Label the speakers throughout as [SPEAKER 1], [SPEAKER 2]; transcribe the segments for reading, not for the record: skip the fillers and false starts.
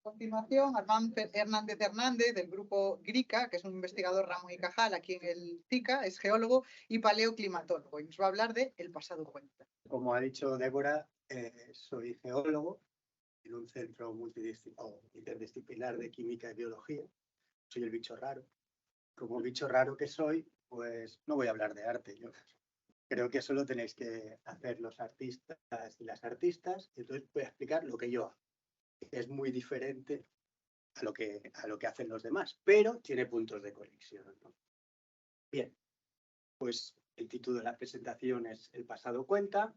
[SPEAKER 1] continuación, Armand Hernández, del grupo GRICA, que es un investigador Ramos y Cajal aquí en el CICA, es geólogo y paleoclimatólogo, y nos va a hablar de El pasado cuenta.
[SPEAKER 2] Como ha dicho Débora, soy geólogo en un centro interdisciplinar de química y biología. Soy el bicho raro. Como bicho raro que soy, pues no voy a hablar de arte. Yo creo que eso lo tenéis que hacer los artistas y las artistas. Entonces voy a explicar lo que yo hago. Es muy diferente a lo que hacen los demás, pero tiene puntos de conexión, ¿no? Bien, pues el título de la presentación es El pasado cuenta.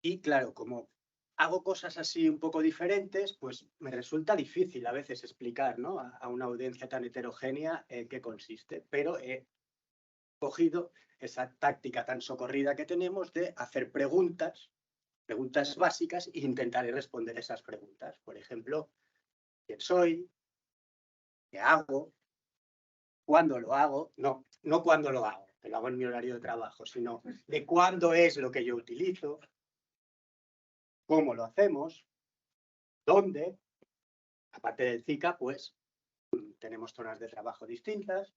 [SPEAKER 2] Y claro, como hago cosas así un poco diferentes, pues me resulta difícil a veces explicar, ¿no?, a una audiencia tan heterogénea qué consiste. Pero he cogido esa táctica tan socorrida que tenemos de hacer preguntas básicas e intentaré responder esas preguntas. Por ejemplo, ¿quién soy? ¿Qué hago? ¿Cuándo lo hago? No cuándo lo hago, que lo hago en mi horario de trabajo, sino de cuándo es lo que yo utilizo, cómo lo hacemos, dónde. Aparte del CICA, pues tenemos zonas de trabajo distintas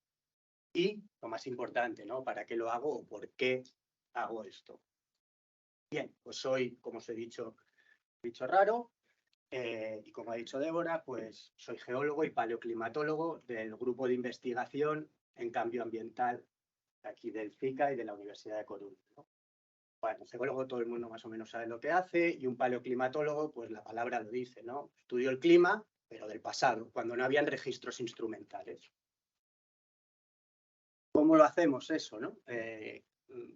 [SPEAKER 2] y, lo más importante, ¿no?, ¿para qué lo hago o por qué hago esto? Bien, pues soy, como os he dicho, bicho raro. Y como ha dicho Débora, pues soy geólogo y paleoclimatólogo del grupo de investigación en cambio ambiental aquí del CICA y de la Universidad de Coruña, ¿no? Bueno, geólogo todo el mundo más o menos sabe lo que hace, y un paleoclimatólogo, pues la palabra lo dice, ¿no? Estudio el clima, pero del pasado, cuando no habían registros instrumentales. ¿Cómo lo hacemos eso, no?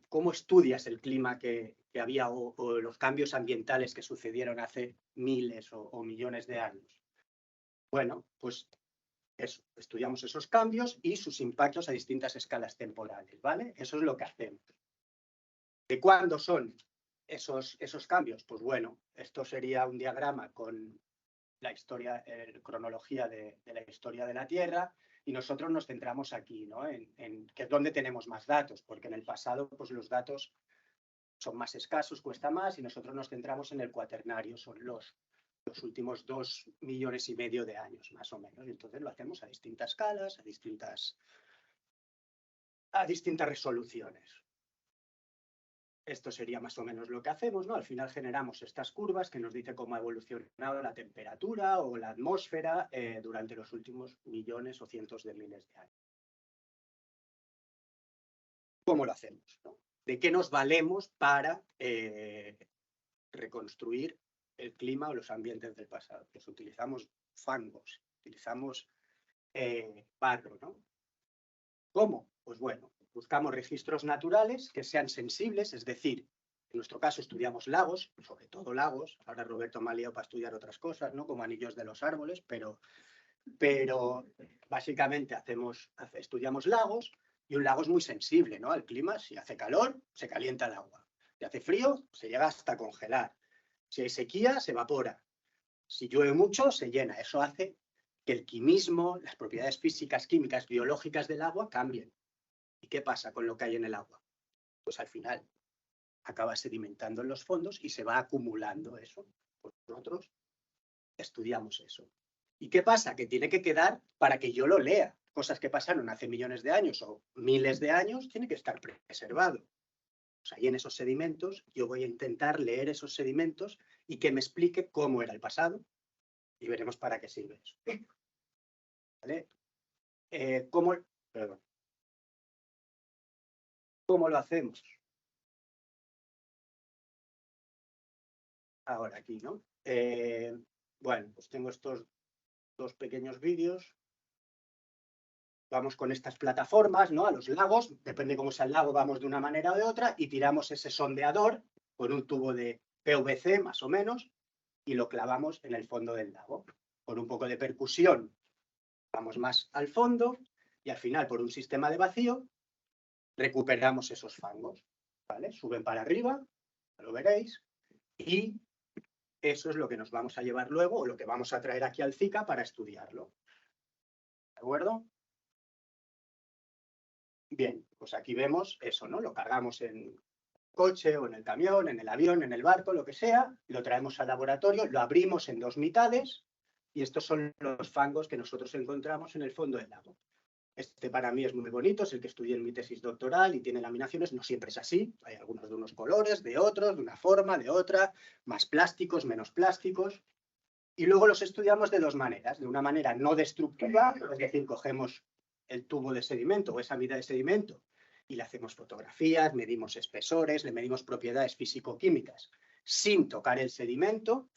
[SPEAKER 2] ¿Cómo estudias el clima que había o los cambios ambientales que sucedieron hace miles o millones de años? Bueno, pues eso, estudiamos esos cambios y sus impactos a distintas escalas temporales, ¿vale? Eso es lo que hacemos. ¿De cuándo son esos cambios? Pues bueno, esto sería un diagrama con la historia, cronología de la historia de la Tierra, y nosotros nos centramos aquí, ¿no?, en que es donde tenemos más datos, porque en el pasado pues los datos son más escasos, cuesta más, y nosotros nos centramos en el cuaternario, son los últimos 2,5 millones de años, más o menos. Y entonces lo hacemos a distintas escalas, a distintas resoluciones. Esto sería más o menos lo que hacemos, ¿no? Al final generamos estas curvas que nos dicen cómo ha evolucionado la temperatura o la atmósfera durante los últimos millones o cientos de miles de años. ¿Cómo lo hacemos, no? ¿De qué nos valemos para reconstruir el clima o los ambientes del pasado? Pues utilizamos fangos, utilizamos barro, ¿no? ¿Cómo? Pues bueno, buscamos registros naturales que sean sensibles, es decir, en nuestro caso estudiamos lagos, sobre todo lagos. Ahora Roberto me ha liado para estudiar otras cosas, ¿no?, como anillos de los árboles, pero básicamente estudiamos lagos, y un lago es muy sensible, ¿no?, al clima. Si hace calor, se calienta el agua. Si hace frío, se llega hasta congelar. Si hay sequía, se evapora. Si llueve mucho, se llena. Eso hace que el quimismo, las propiedades físicas, químicas, biológicas del agua cambien. ¿Y qué pasa con lo que hay en el agua? Pues al final acaba sedimentando en los fondos y se va acumulando eso. Pues nosotros estudiamos eso. ¿Y qué pasa? Que tiene que quedar para que yo lo lea. Cosas que pasaron hace millones de años o miles de años, tiene que estar preservado. Pues ahí en esos sedimentos yo voy a intentar leer esos sedimentos y que me explique cómo era el pasado, y veremos para qué sirve eso. ¿Vale? ¿Cómo lo hacemos? Ahora aquí, ¿no? Bueno, pues tengo estos 2 pequeños vídeos. Vamos con estas plataformas, ¿no?, a los lagos. Depende cómo sea el lago, vamos de una manera o de otra, y tiramos ese sondeador con un tubo de PVC, más o menos, y lo clavamos en el fondo del lago. Con un poco de percusión vamos más al fondo, y al final, por un sistema de vacío, recuperamos esos fangos, ¿vale? Suben para arriba, lo veréis, y eso es lo que nos vamos a llevar luego, o lo que vamos a traer aquí al CICA para estudiarlo. ¿De acuerdo? Bien, pues aquí vemos eso, ¿no? Lo cargamos en el coche o en el camión, en el avión, en el barco, lo que sea, lo traemos al laboratorio, lo abrimos en 2 mitades y estos son los fangos que nosotros encontramos en el fondo del lago. Este para mí es muy bonito, es el que estudié en mi tesis doctoral y tiene laminaciones, no siempre es así, hay algunos de unos colores, de otros, de una forma, de otra, más plásticos, menos plásticos. Y luego los estudiamos de dos maneras, de una manera no destructiva, es decir, cogemos el tubo de sedimento o esa vida de sedimento y le hacemos fotografías, medimos espesores, le medimos propiedades físico-químicas sin tocar el sedimento,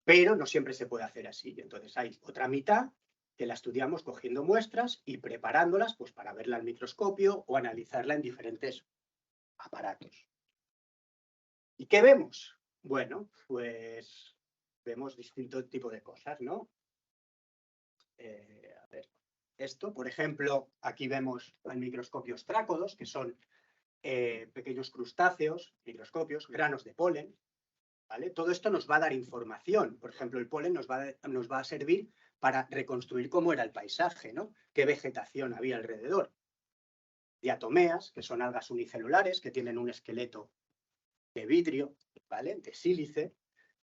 [SPEAKER 2] pero no siempre se puede hacer así. Entonces hay otra mitad que la estudiamos cogiendo muestras y preparándolas pues, para verla al microscopio o analizarla en diferentes aparatos. ¿Y qué vemos? Bueno, pues vemos distintos tipos de cosas, ¿no? A ver, esto, por ejemplo, aquí vemos al microscopio ostrácodos, que son pequeños crustáceos, microscopios, granos de polen, ¿vale? Todo esto nos va a dar información. Por ejemplo, el polen nos va a servir para reconstruir cómo era el paisaje, ¿no? Qué vegetación había alrededor. Diatomeas, que son algas unicelulares, que tienen un esqueleto de vidrio, ¿vale? De sílice,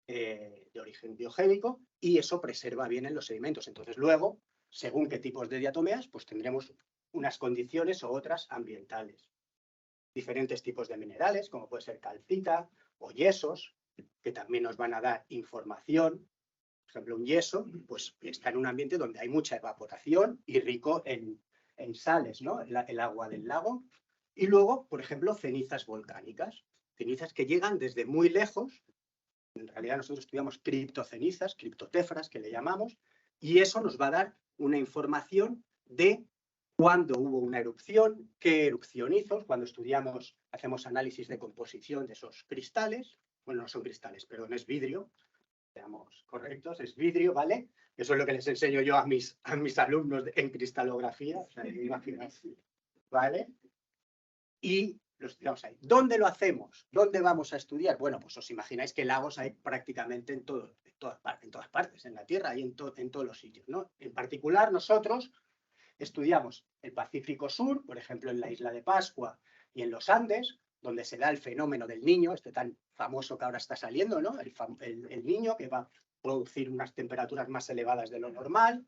[SPEAKER 2] de origen biogénico, y eso preserva bien en los sedimentos. Entonces, luego, según qué tipos de diatomeas, pues tendremos unas condiciones o otras ambientales. Diferentes tipos de minerales, como puede ser calcita o yesos, que también nos van a dar información. Por ejemplo, un yeso pues, está en un ambiente donde hay mucha evaporación y rico en sales, ¿no? El agua del lago. Y luego, por ejemplo, cenizas volcánicas, cenizas que llegan desde muy lejos. En realidad nosotros estudiamos criptocenizas, criptotefras, que le llamamos, y eso nos va a dar una información de cuándo hubo una erupción, qué erupción hizo. Cuando estudiamos, hacemos análisis de composición de esos cristales. Bueno, no son cristales, perdón, es vidrio. Seamos correctos, es vidrio, ¿vale? Eso es lo que les enseño yo a mis alumnos en cristalografía, o sea, imaginaos, ¿vale? Y lo estudiamos ahí. ¿Dónde lo hacemos? ¿Dónde vamos a estudiar? Bueno, pues os imagináis que lagos hay prácticamente en todas partes, en la Tierra y en todos los sitios, ¿no? En particular, nosotros estudiamos el Pacífico Sur, por ejemplo, en la isla de Pascua y en los Andes, donde se da el fenómeno del Niño, este tan famoso que ahora está saliendo, ¿no? El Niño, que va a producir unas temperaturas más elevadas de lo normal,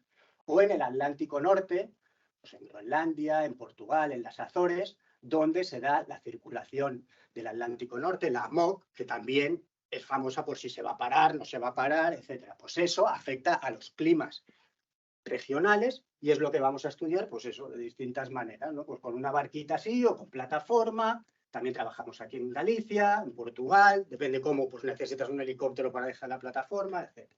[SPEAKER 2] o en el Atlántico Norte, pues en Groenlandia, en Portugal, en las Azores, donde se da la circulación del Atlántico Norte, la AMOC, que también es famosa por si se va a parar, no se va a parar, etc. Pues eso afecta a los climas regionales y es lo que vamos a estudiar, pues eso, de distintas maneras, ¿no? Pues con una barquita así o con plataforma. También trabajamos aquí en Galicia, en Portugal, depende cómo, pues necesitas un helicóptero para dejar la plataforma, etc.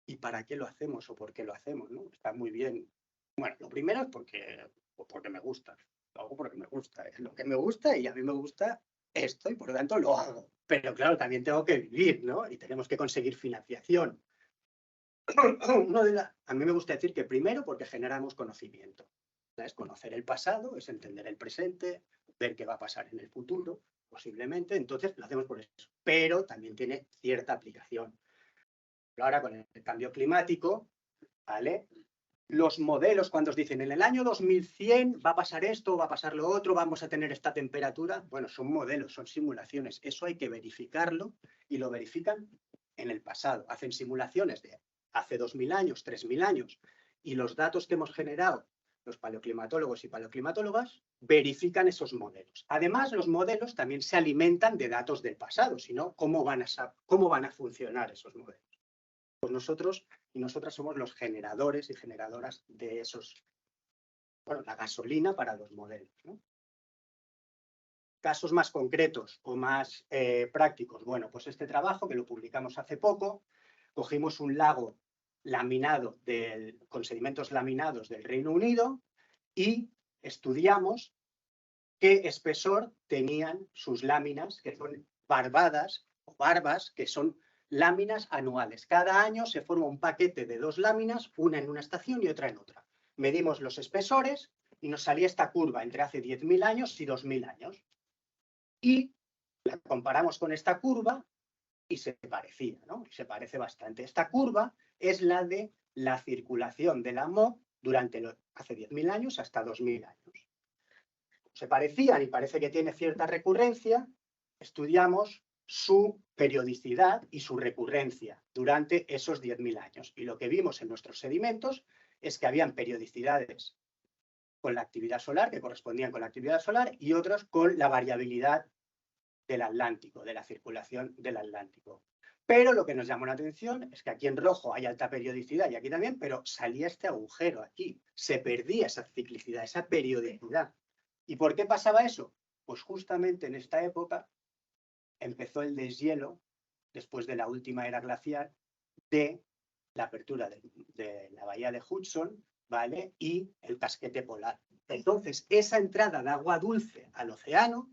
[SPEAKER 2] ¿Y para qué lo hacemos o por qué lo hacemos, ¿no? Está muy bien. Bueno, lo primero es porque me gusta. Lo hago porque me gusta. Es lo que me gusta y a mí me gusta esto y por lo tanto lo hago. Pero claro, también tengo que vivir, ¿no? Y tenemos que conseguir financiación. A mí me gusta decir que primero porque generamos conocimiento. Es conocer el pasado, es entender el presente, ver qué va a pasar en el futuro, posiblemente. Entonces lo hacemos por eso. Pero también tiene cierta aplicación. Ahora con el cambio climático, ¿vale? Los modelos cuando os dicen en el año 2100 va a pasar esto, va a pasar lo otro, vamos a tener esta temperatura, bueno, son modelos, son simulaciones. Eso hay que verificarlo y lo verifican en el pasado. Hacen simulaciones de hace 2000 años, 3000 años y los datos que hemos generado los paleoclimatólogos y paleoclimatólogas verifican esos modelos. Además, los modelos también se alimentan de datos del pasado, sino cómo van a funcionar esos modelos. Pues nosotros y nosotras somos los generadores y generadoras de esos, bueno, la gasolina para los modelos, ¿no? Casos más concretos o más prácticos. Bueno, pues este trabajo que lo publicamos hace poco, cogimos un lago laminado con sedimentos laminados del Reino Unido y estudiamos qué espesor tenían sus láminas, que son barbadas o barbas, que son láminas anuales. Cada año se forma un paquete de dos láminas, una en una estación y otra en otra. Medimos los espesores y nos salía esta curva entre hace 10.000 años y 2.000 años. Y la comparamos con esta curva y se parecía, ¿no? Se parece bastante. Esta curva es la de la circulación de la MOC durante hace 10.000 años hasta 2.000 años. Se parecían y parece que tiene cierta recurrencia. Estudiamos su periodicidad y su recurrencia durante esos 10.000 años. Y lo que vimos en nuestros sedimentos es que habían periodicidades con la actividad solar, que correspondían con la actividad solar, y otros con la variabilidad del Atlántico, de la circulación del Atlántico. Pero lo que nos llamó la atención es que aquí en rojo hay alta periodicidad y aquí también, pero salía este agujero aquí, se perdía esa ciclicidad, esa periodicidad. ¿Y por qué pasaba eso? Pues justamente en esta época empezó el deshielo, después de la última era glacial, de la apertura de la bahía de Hudson, ¿vale? Y el casquete polar. Entonces, esa entrada de agua dulce al océano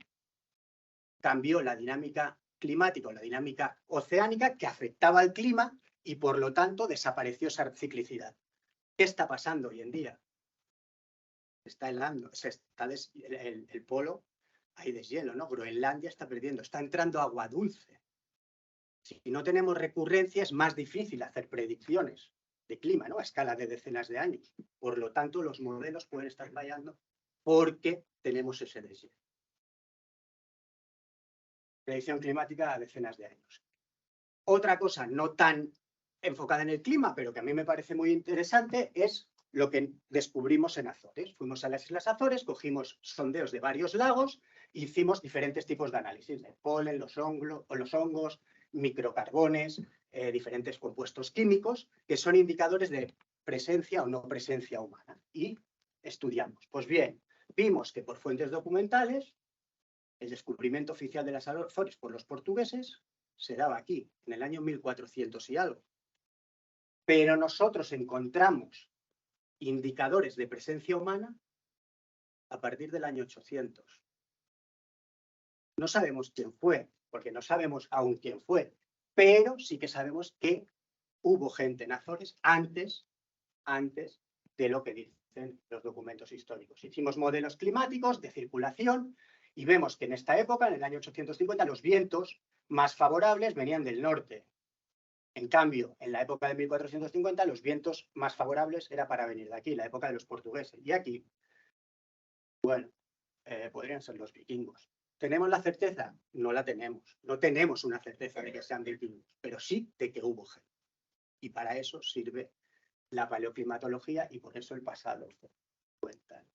[SPEAKER 2] cambió la dinámica climática o la dinámica oceánica que afectaba al clima y, por lo tanto, desapareció esa ciclicidad. ¿Qué está pasando hoy en día? Está helando, el polo, hay deshielo, ¿no? Groenlandia está perdiendo, está entrando agua dulce. Si no tenemos recurrencia, es más difícil hacer predicciones de clima, ¿no? A escala de decenas de años. Por lo tanto, los modelos pueden estar fallando porque tenemos ese deshielo. Predicción climática a decenas de años. Otra cosa no tan enfocada en el clima, pero que a mí me parece muy interesante, es lo que descubrimos en Azores. Fuimos a las Islas Azores, cogimos sondeos de varios lagos e hicimos diferentes tipos de análisis, de polen, los hongos, microcarbones, diferentes compuestos químicos, que son indicadores de presencia o no presencia humana. Y estudiamos. Pues bien, vimos que por fuentes documentales, el descubrimiento oficial de las Azores por los portugueses se daba aquí, en el año 1400 y algo. Pero nosotros encontramos indicadores de presencia humana a partir del año 800. No sabemos quién fue, porque no sabemos aún quién fue, pero sí que sabemos que hubo gente en Azores antes de lo que dicen los documentos históricos. Hicimos modelos climáticos de circulación y vemos que en esta época, en el año 850, los vientos más favorables venían del norte. En cambio, en la época de 1450, los vientos más favorables era para venir de aquí, la época de los portugueses. Y aquí, bueno, podrían ser los vikingos. ¿Tenemos la certeza? No la tenemos. No tenemos una certeza de que sean vikingos, pero sí de que hubo gente. Y para eso sirve la paleoclimatología y por eso el pasado cuenta.